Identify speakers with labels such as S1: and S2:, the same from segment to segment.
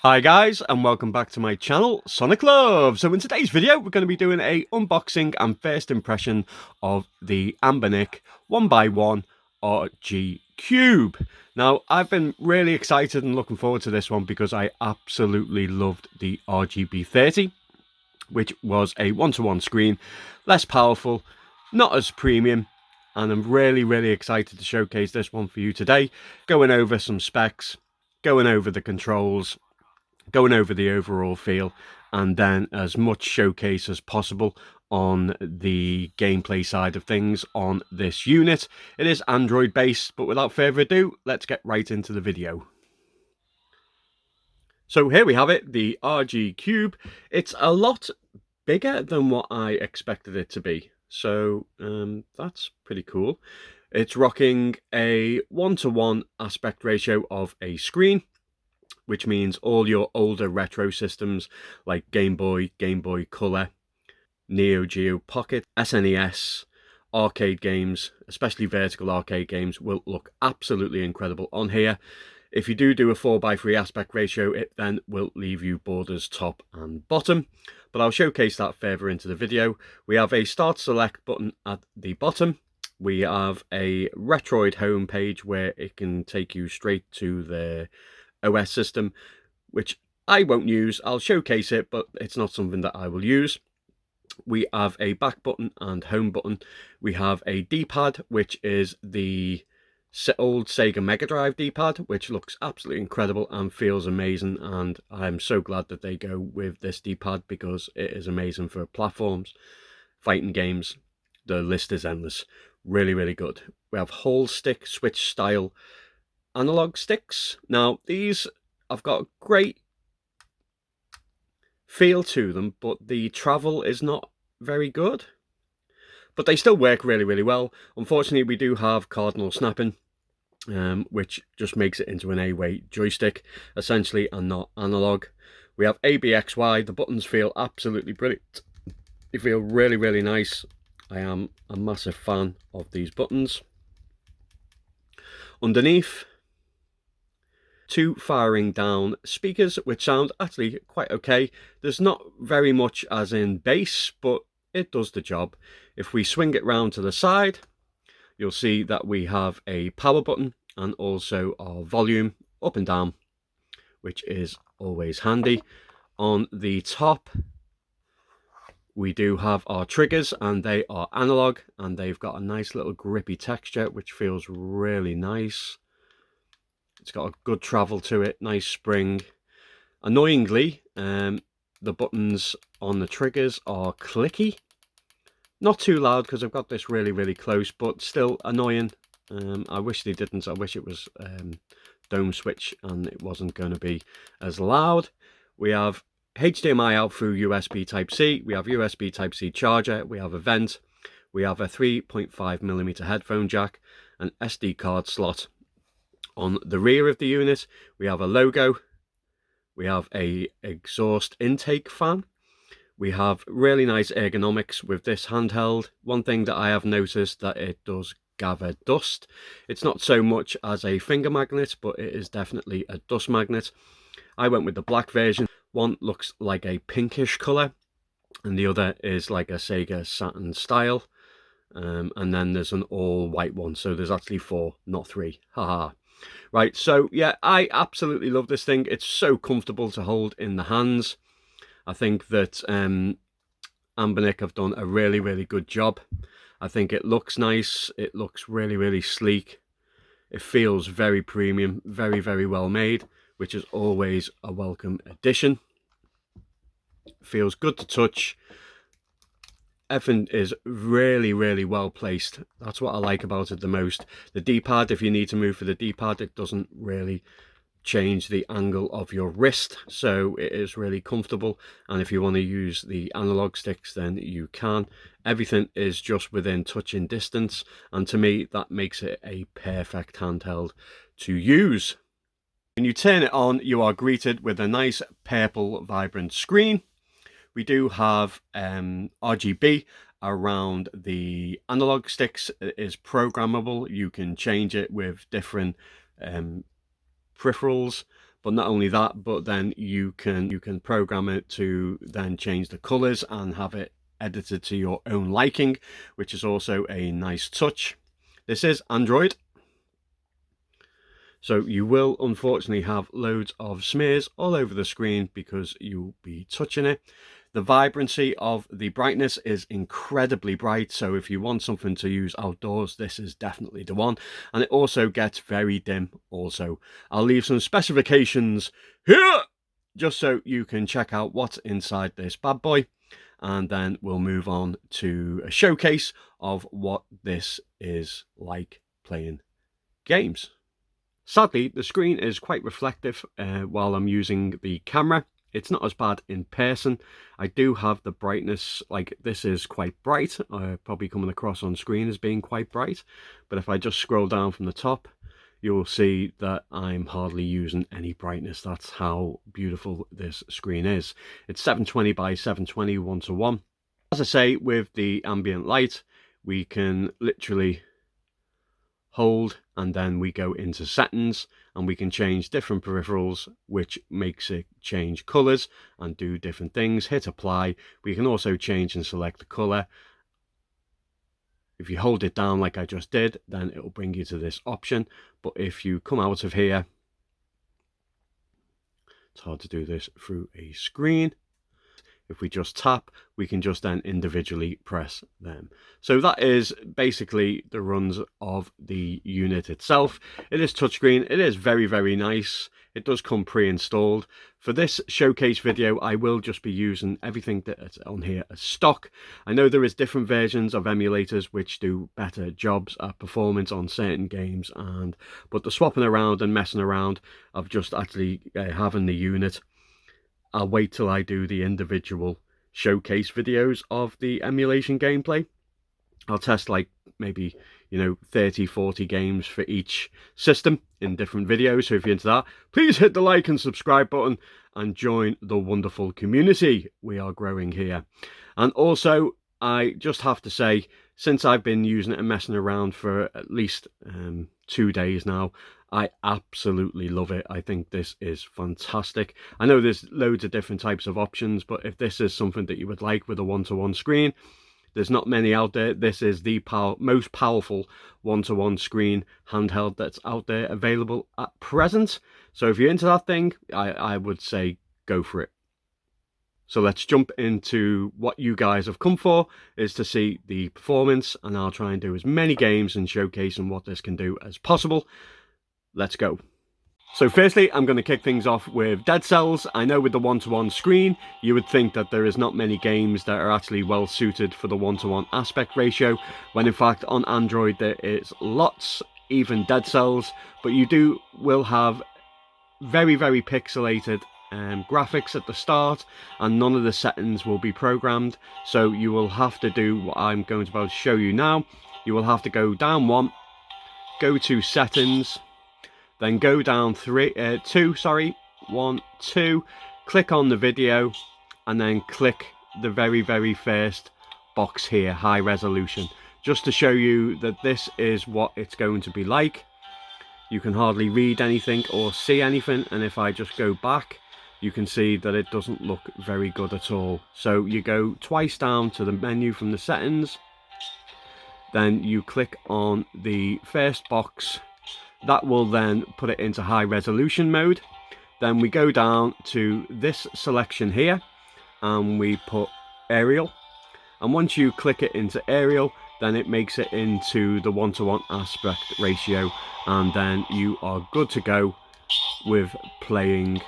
S1: Hi guys, and welcome back to my channel, Sonic Love. So in today's video, we're going to be doing a unboxing and first impression of the Anbernic 1x1 rgCube. Now, I've been really excited and looking forward to this one because I absolutely loved the RGB30, which was a one-to-one screen, less powerful, not as premium, and I'm really excited to showcase this one for you today, going over some specs, going over the controls, going over the overall feel, and then as much showcase as possible on the gameplay side of things on this unit. It is Android based, but without further ado, let's get right into the video. So here we have it, the rgCube. It's a lot bigger than what I expected it to be, so that's pretty cool. It's rocking a 1:1 aspect ratio of a screen, which means all your older retro systems like Game Boy, Game Boy Color, Neo Geo Pocket, SNES, arcade games, especially vertical arcade games, will look absolutely incredible on here. If you do a 4:3 aspect ratio, it then will leave you borders top and bottom, but I'll showcase that further into the video. We have a start select button at the bottom. We have a Retroid home page where it can take you straight to the OS system, which I won't use. I'll showcase it, but it's not something that I will use. We have a back button and home button. We have a D-pad, which is the old Sega Mega Drive D-pad, which looks absolutely incredible and feels amazing, and I'm so glad that they go with this D-pad because it is amazing for platforms, fighting games. The list is endless. Really good. We have whole stick switch style analog sticks. Now these have got a great feel to them, but the travel is not very good, but they still work really well. Unfortunately, we do have cardinal snapping, which just makes it into an A-way joystick essentially and not analog. We have ABXY. The buttons feel absolutely brilliant. They feel really nice. I am a massive fan of these buttons. Underneath, two firing down speakers, which sound actually quite okay. There's not very much as in bass, but it does the job. If we swing it round to the side, you'll see that we have a power button and also our volume up and down, which is always handy. On the top, we do have our triggers, and they are analog, and they've got a nice little grippy texture, which feels really nice. It's got a good travel to it, nice spring. Annoyingly, the buttons on the triggers are clicky. Not too loud because I've got this really close, but still annoying. I wish they didn't. I wish it was dome switch and it wasn't going to be as loud. We have HDMI out through USB Type-C. We have USB Type-C charger. We have a vent. We have a 3.5mm headphone jack, an SD card slot. On the rear of the unit, we have a logo. We have a exhaust intake fan. We have really nice ergonomics with this handheld. One thing that I have noticed that it does gather dust. It's not so much as a finger magnet, but it is definitely a dust magnet. I went with the black version. One looks like a pinkish colour, and the other is like a Sega Saturn style. And then there's an all white one, so there's actually 4, not 3. Haha. Right, so yeah, I absolutely love this thing. It's so comfortable to hold in the hands. I think that Anbernic have done a really good job. I think it looks nice. It looks really sleek. It feels very premium, very well made, which is always a welcome addition. Feels good to touch. Everything is really well placed. That's what I like about it the most. The D-pad, if you need to move for the D-pad, it doesn't really change the angle of your wrist, so it is really comfortable. And if you want to use the analog sticks, then you can. Everything is just within touching distance, and to me that makes it a perfect handheld to use. When you turn it on, you are greeted with a nice purple vibrant screen. We do have RGB around the analog sticks. It is programmable. You can change it with different peripherals, But not only that, but then you can program it to then change the colors and have it edited to your own liking, which is also a nice touch. This is Android, so you will unfortunately have loads of smears all over the screen because you'll be touching it. The vibrancy of the brightness is incredibly bright, so if you want something to use outdoors, this is definitely the one. And it also gets very dim also. I'll leave some specifications here just so you can check out what's inside this bad boy, and then we'll move on to a showcase of what this is like playing games. Sadly, the screen is quite reflective while I'm using the camera. It's not as bad in person. I do have the brightness, like this is quite bright, probably coming across on screen as being quite bright. But if I just scroll down from the top, you'll see that I'm hardly using any brightness. That's how beautiful this screen is. It's 720 by 720 1:1. As I say, with the ambient light, we can literally hold, and then we go into settings and we can change different peripherals, which makes it change colors and do different things. Hit apply. We can also change and select the color. If you hold it down like I just did, then it will bring you to this option. But if you come out of here, it's hard to do this through a screen. If we just tap, we can just then individually press them. So that is basically the runs of the unit itself. It is touchscreen. It is very, very nice. It does come pre-installed. For this showcase video, I will just be using everything that's on here as stock. I know there is different versions of emulators which do better jobs at performance on certain games, but the swapping around and messing around of just actually having the unit, I'll wait till I do the individual showcase videos of the emulation gameplay. I'll test like maybe, 30, 40 games for each system in different videos. So if you're into that, please hit the like and subscribe button and join the wonderful community we are growing here. And also, I just have to say, since I've been using it and messing around for at least 2 days now, I absolutely love it. I think this is fantastic. I know there's loads of different types of options, but if this is something that you would like with a 1:1 screen, there's not many out there. This is the most powerful 1:1 screen handheld that's out there available at present. So if you're into that thing, I would say go for it. So let's jump into what you guys have come for, is to see the performance, and I'll try and do as many games and showcasing what this can do as possible. Let's go. So firstly, I'm going to kick things off with Dead Cells. I know with the 1:1 screen, you would think that there is not many games that are actually well suited for the 1:1 aspect ratio, when in fact on Android there is lots, even Dead Cells, but you will have very, very pixelated graphics at the start, and none of the settings will be programmed. So you will have to do what I'm going to about to show you now. You will have to go down one, go to settings, then go down two, click on the video, and then click the very, very first box here, high resolution, just to show you that this is what it's going to be like. You can hardly read anything or see anything, and if I just go back, you can see that it doesn't look very good at all. So you go twice down to the menu from the settings, then you click on the first box. That will then put it into high resolution mode. Then we go down to this selection here and we put aerial. And once you click it into aerial, then it makes it into the 1:1 aspect ratio, and then you are good to go with playing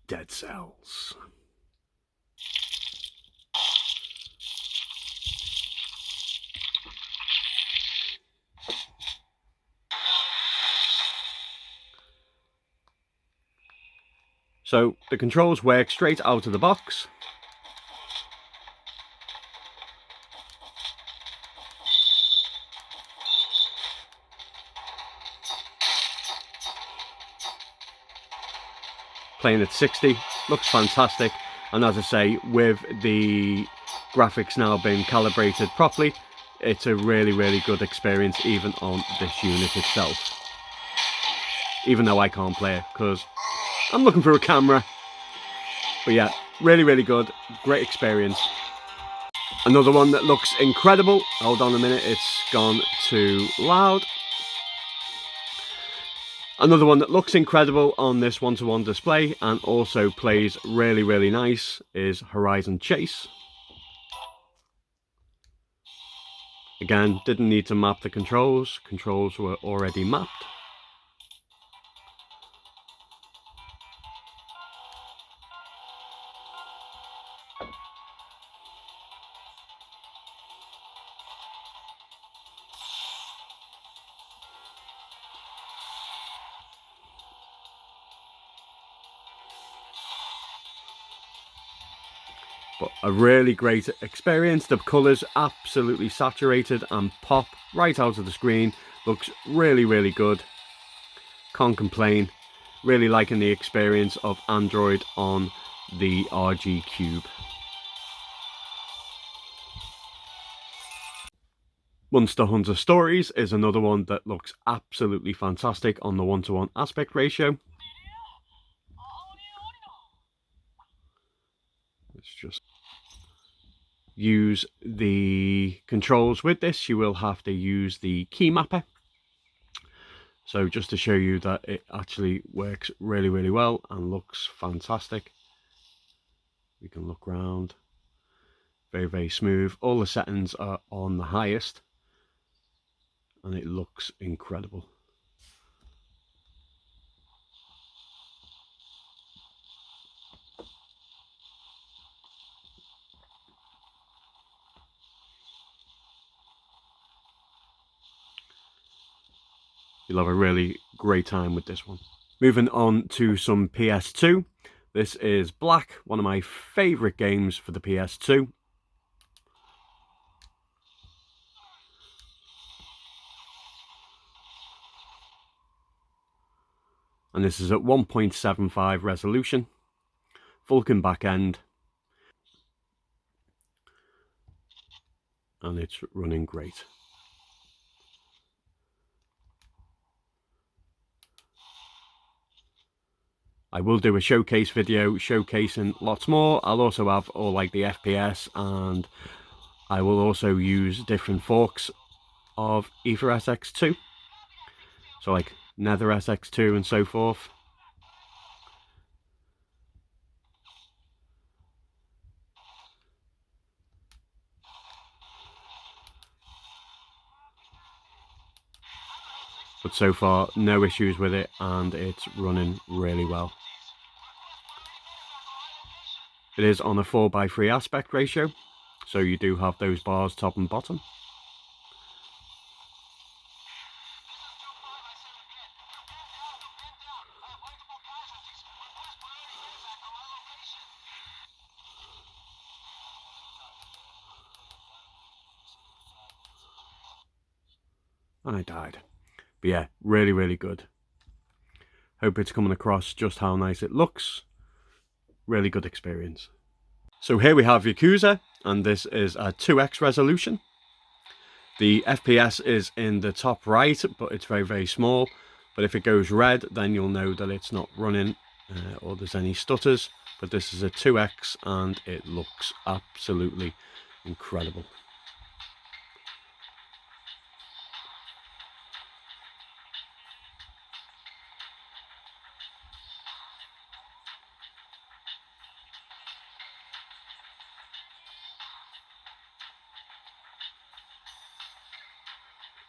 S1: Dead Cells. So the controls work straight out of the box. Playing at 60, looks fantastic, and as I say, with the graphics now being calibrated properly, it's a really, really good experience even on this unit itself. Even though I can't play it because I'm looking for a camera. But yeah, really, really good. Great experience. Another one that looks incredible. Hold on a minute, it's gone too loud. Another one that looks incredible on this one-to-one display and also plays really, really nice is Horizon Chase. Again, didn't need to map the controls. Controls were already mapped. But a really great experience. The colours absolutely saturated and pop right out of the screen. Looks really, really good. Can't complain. Really liking the experience of Android on the rgCube. Monster Hunter Stories is another one that looks absolutely fantastic on the one-to-one aspect ratio. Let's just use the controls with this. You will have to use the key mapper. So just to show you that it actually works really, really well and looks fantastic. We can look around. Very, very smooth. All the settings are on the highest and it looks incredible. You'll have a really great time with this one. Moving on to some PS2. This is Black, one of my favourite games for the PS2. And this is at 1.75 resolution, Vulkan back end, and it's running great. I will do a showcase video showcasing lots more. I'll also have all like the FPS, and I will also use different forks of Ether SX2. So like Nether SX2 and so forth. But so far, no issues with it, and it's running really well. It is on a 4:3 aspect ratio, so you do have those bars top and bottom. And I died. But yeah, really, really good. Hope it's coming across just how nice it looks. Really good experience. So here we have Yakuza, and this is a 2x resolution. The FPS is in the top right, but it's very, very small. But if it goes red, then you'll know that it's not running or there's any stutters. But this is a 2x and it looks absolutely incredible.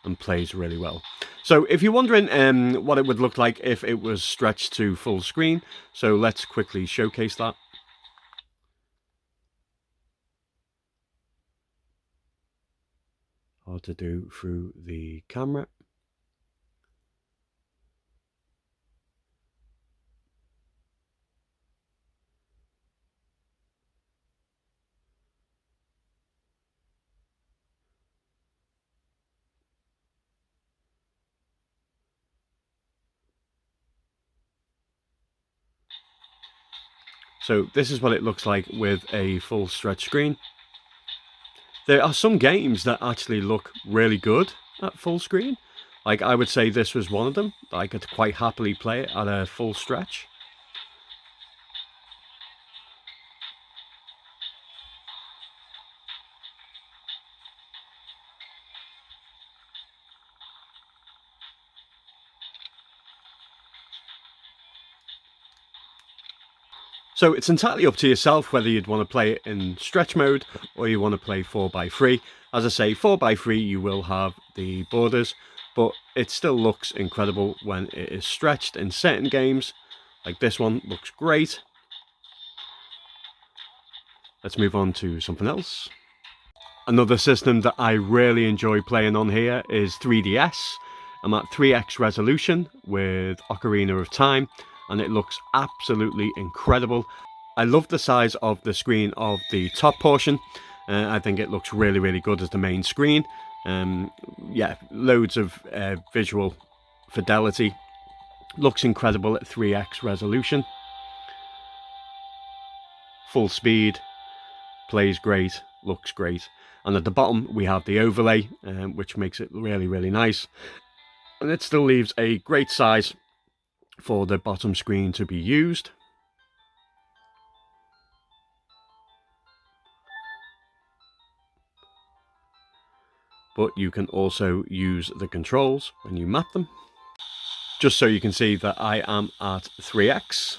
S1: And plays really well. So if you're wondering what it would look like if it was stretched to full screen, so let's quickly showcase that. Hard to do through the camera. So this is what it looks like with a full stretch screen. There are some games that actually look really good at full screen. Like, I would say this was one of them. I could quite happily play it at a full stretch. So it's entirely up to yourself whether you'd want to play it in stretch mode or you want to play 4x3. As I say, 4x3 you will have the borders, but it still looks incredible when it is stretched in certain games. Like this one looks great. Let's move on to something else. Another system that I really enjoy playing on here is 3DS. I'm at 3x resolution with Ocarina of Time, and it looks absolutely incredible. I love the size of the screen of the top portion. I think it looks really, really good as the main screen. Yeah, loads of visual fidelity. Looks incredible at 3x resolution. Full speed, plays great, looks great. And at the bottom we have the overlay, which makes it really, really nice. And it still leaves a great size for the bottom screen to be used. But you can also use the controls when you map them. Just so you can see that I am at 3x.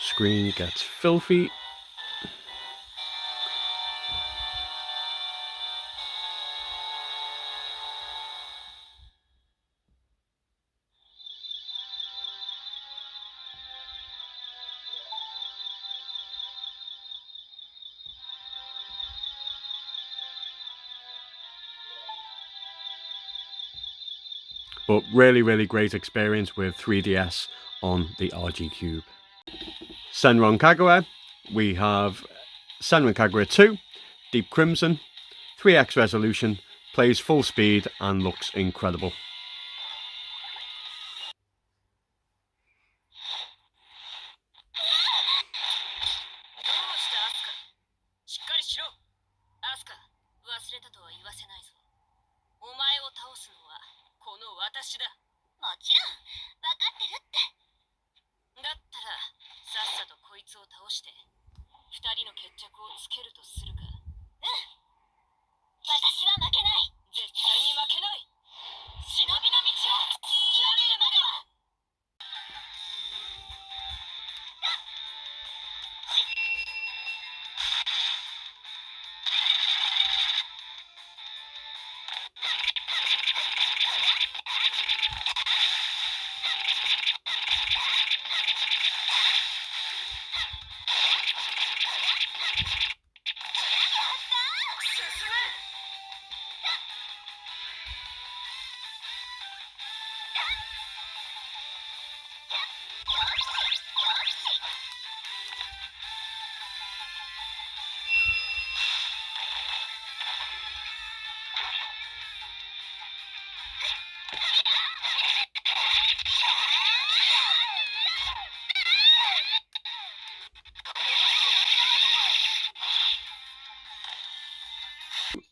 S1: Screen gets filthy. But really, really great experience with 3DS on the rgCube. Senran Kagura, we have Senran Kagura 2, Deep Crimson, 3x resolution, plays full speed and looks incredible.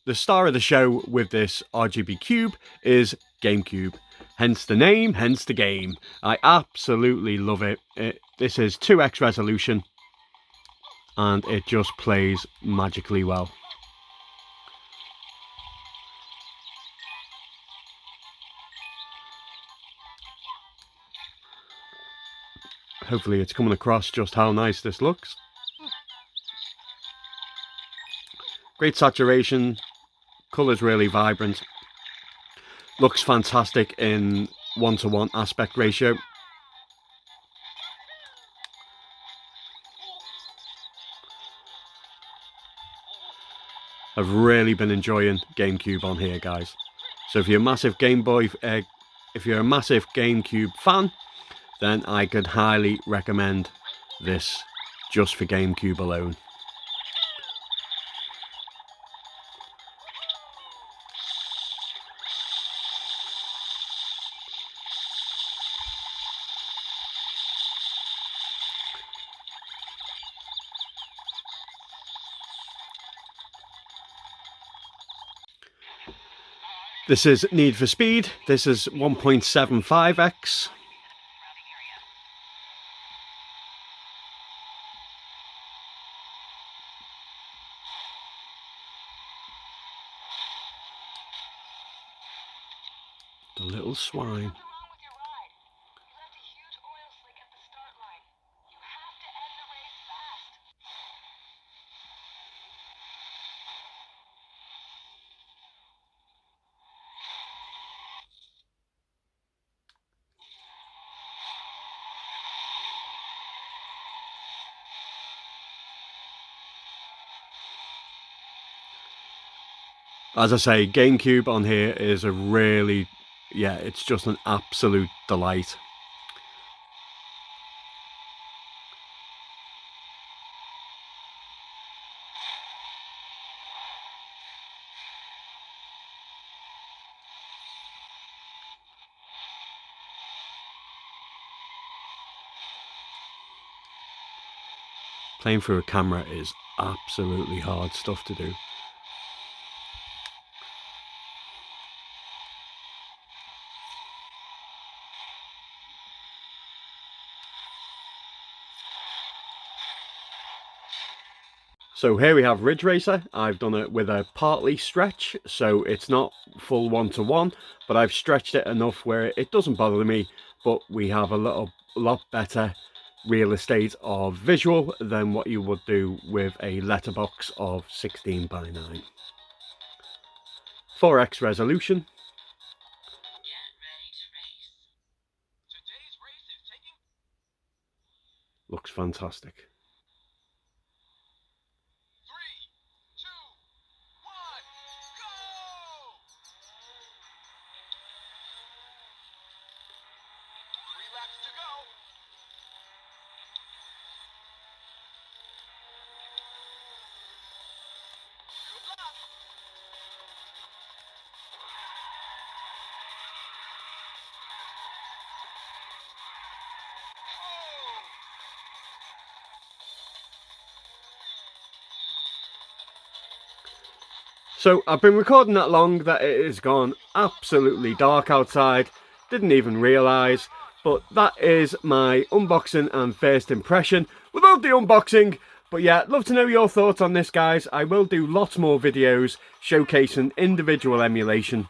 S1: The star of the show with this RGB cube is GameCube. Hence the name, hence the game. I absolutely love it. This is 2x resolution and it just plays magically well. Hopefully it's coming across just how nice this looks. Great saturation, colours really vibrant. Looks fantastic in 1:1 aspect ratio. I've really been enjoying GameCube on here, guys. So if you're a massive if you're a massive GameCube fan, then I could highly recommend this just for GameCube alone. This is Need for Speed. This is 1.75x. The little swine. As I say, GameCube on here is a really, yeah, it's just an absolute delight. Playing through a camera is absolutely hard stuff to do. So here we have Ridge Racer. I've done it with a partly stretch, so it's not full 1-to-1, but I've stretched it enough where it doesn't bother me, but we have a lot better real estate of visual than what you would do with a letterbox of 16:9. 4x resolution. Looks fantastic. So I've been recording that long that it has gone absolutely dark outside, didn't even realise, but that is my unboxing and first impression without the unboxing. But yeah, love to know your thoughts on this, guys. I will do lots more videos showcasing individual emulation.